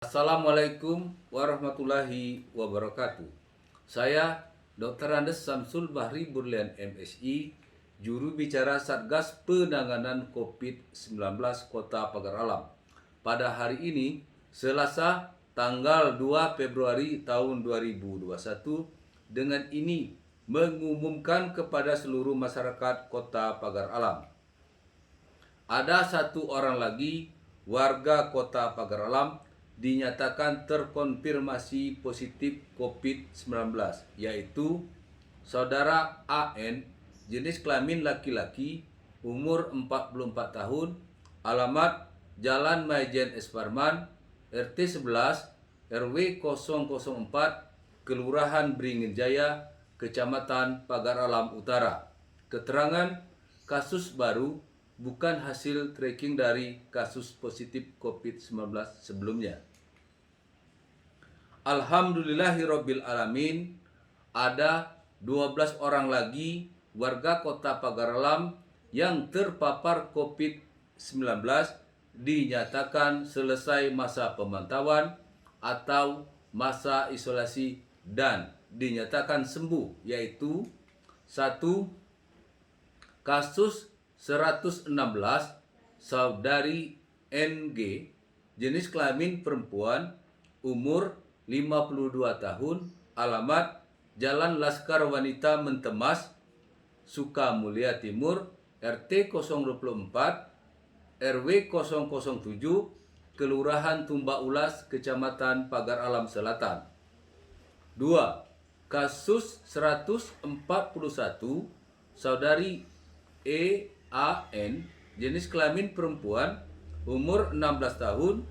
Assalamualaikum warahmatullahi wabarakatuh. Saya Dr. Andes Samsul Bahri Burlian MSI, juru bicara Satgas Penanganan COVID-19 Kota Pagar Alam. Pada hari ini, Selasa tanggal 2 Februari tahun 2021, dengan ini mengumumkan kepada seluruh masyarakat Kota Pagar Alam. Ada satu orang lagi warga Kota Pagar Alam dinyatakan terkonfirmasi positif COVID-19, yaitu saudara AN, jenis kelamin laki-laki, umur 44 tahun, alamat Jalan Maijen S. Parman, RT 11, RW 004, Kelurahan Beringin Jaya, Kecamatan Pagar Alam Utara. Keterangan kasus baru bukan hasil tracking dari kasus positif COVID-19 sebelumnya. Alhamdulillahirabbil alamin, ada 12 orang lagi warga Kota Pagar Alam yang terpapar COVID-19 dinyatakan selesai masa pemantauan atau masa isolasi dan dinyatakan sembuh, yaitu 1. Kasus 116 saudari NG, jenis kelamin perempuan, umur 52 tahun, alamat Jalan Laskar Wanita Mentemas, Sukamulya Timur, RT 024, RW 007, Kelurahan Tumba Ulas, Kecamatan Pagar Alam Selatan. 2. Kasus 141 saudari EAN, jenis kelamin perempuan, umur 16 tahun,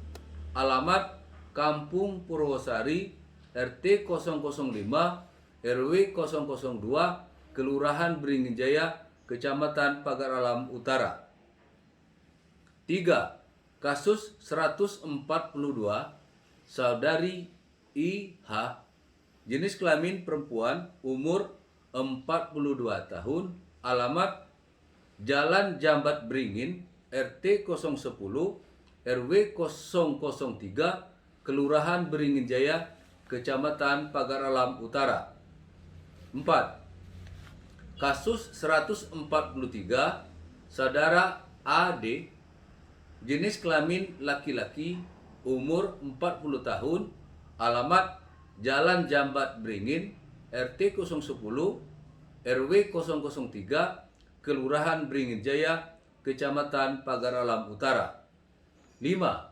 alamat Kampung Purwosari, RT 005, RW 002, Kelurahan Beringin Jaya, Kecamatan Pagar Alam Utara. 3. Kasus 142 saudari IH, jenis kelamin perempuan, umur 42 tahun, alamat Jalan Jambat Beringin, RT 010, RW 003, Kelurahan Beringin Jaya, Kecamatan Pagar Alam Utara. 4. Kasus 143 saudara AD, jenis kelamin laki-laki, umur 40 tahun, alamat Jalan Jambat Beringin, RT 010, RW 003, Kelurahan Beringin Jaya, Kecamatan Pagar Alam Utara. 5.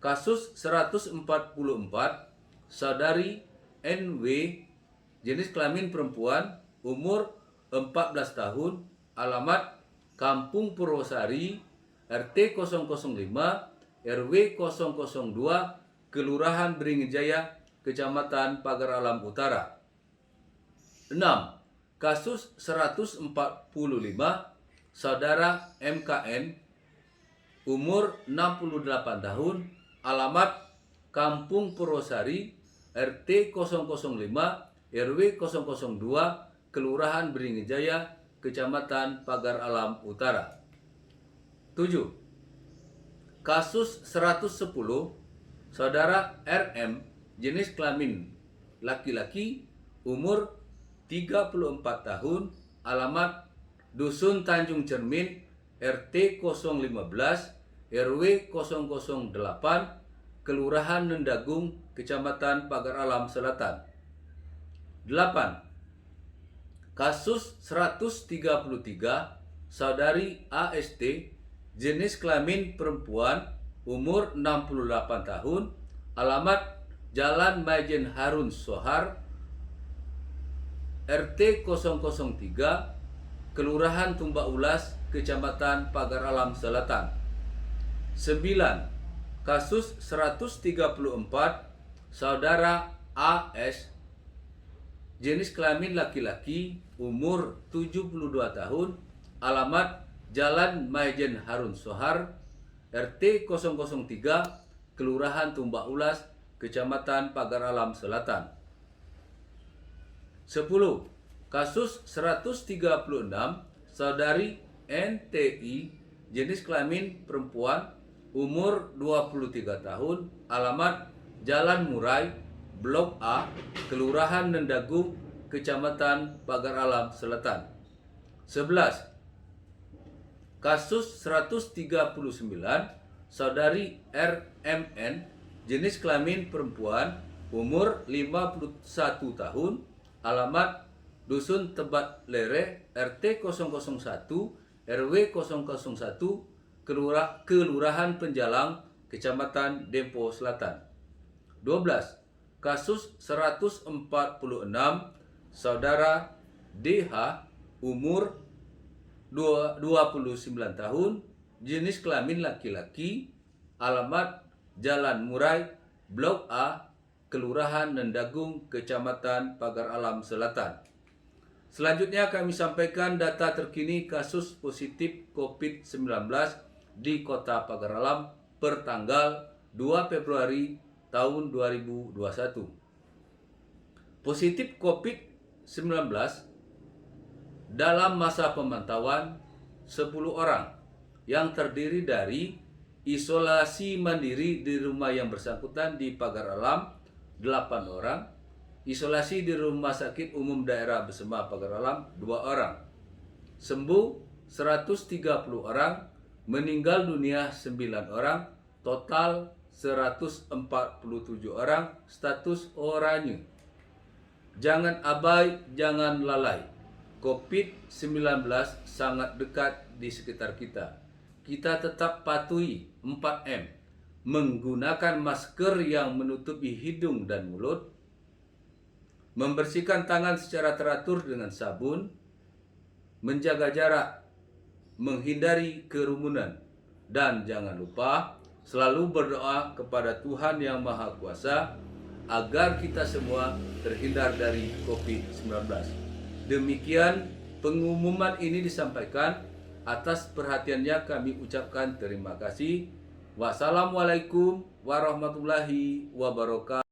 Kasus 144 saudari NW, jenis kelamin perempuan, umur 14 tahun, alamat Kampung Purwosari, RT 005, RW 002, Kelurahan Beringin Jaya, Kecamatan Pagar Alam Utara. 6. Kasus 145 saudara MKN, umur 68 tahun, alamat Kampung Purwosari, RT 005, RW 002, Kelurahan Beringin Jaya, Kecamatan Pagar Alam Utara. 7. Kasus 110 saudara RM, jenis kelamin laki-laki, umur 34 tahun, alamat Dusun Tanjung Cermin, RT 015, RW 008, Kelurahan Nendagung, Kecamatan Pagar Alam Selatan. 8. Kasus 133 saudari AST, jenis kelamin perempuan, umur 68 tahun, alamat Jalan Maijen Harun Sohar, RT 003, Kelurahan Tumba Ulas, Kecamatan Pagar Alam Selatan. 9. Kasus 134 saudara AS, jenis kelamin laki-laki, umur 72 tahun, alamat Jalan Maijen Harun Sohar, RT 003, Kelurahan Tumba Ulas, Kecamatan Pagar Alam Selatan. 10. Kasus 136 saudari NTI, jenis kelamin perempuan, umur 23 tahun, alamat Jalan Murai, Blok A, Kelurahan Nendagung, Kecamatan Pagar Alam Selatan. 11. Kasus 139, Saudari RMN, jenis kelamin perempuan, umur 51 tahun, alamat Dusun Tebat Lere, RT 001, RW 001, Kelurahan Penjalang, Kecamatan Dempo Selatan. 12. Kasus 146, Saudara DH, umur 29 tahun, jenis kelamin laki-laki, alamat Jalan Murai, Blok A, Kelurahan Nendagung, Kecamatan Pagar Alam Selatan. Selanjutnya kami sampaikan data terkini kasus positif COVID-19 di Kota Pagar Alam per tanggal 2 Februari tahun 2021. Positif COVID-19 dalam masa pemantauan 10 orang yang terdiri dari isolasi mandiri di rumah yang bersangkutan di Pagar Alam 8 orang, isolasi di Rumah Sakit Umum Daerah Besema Pagar Alam 2 orang, sembuh 130 orang, meninggal dunia 9 orang, total 147 orang, status oranye. Jangan abai, jangan lalai. COVID-19 sangat dekat di sekitar kita. Kita tetap patuhi 4M, menggunakan masker yang menutupi hidung dan mulut, membersihkan tangan secara teratur dengan sabun, menjaga jarak, menghindari kerumunan, dan jangan lupa selalu berdoa kepada Tuhan Yang Maha Kuasa agar kita semua terhindar dari COVID-19. Demikian pengumuman ini disampaikan. Atas perhatiannya kami ucapkan terima kasih. Wassalamualaikum warahmatullahi wabarakatuh.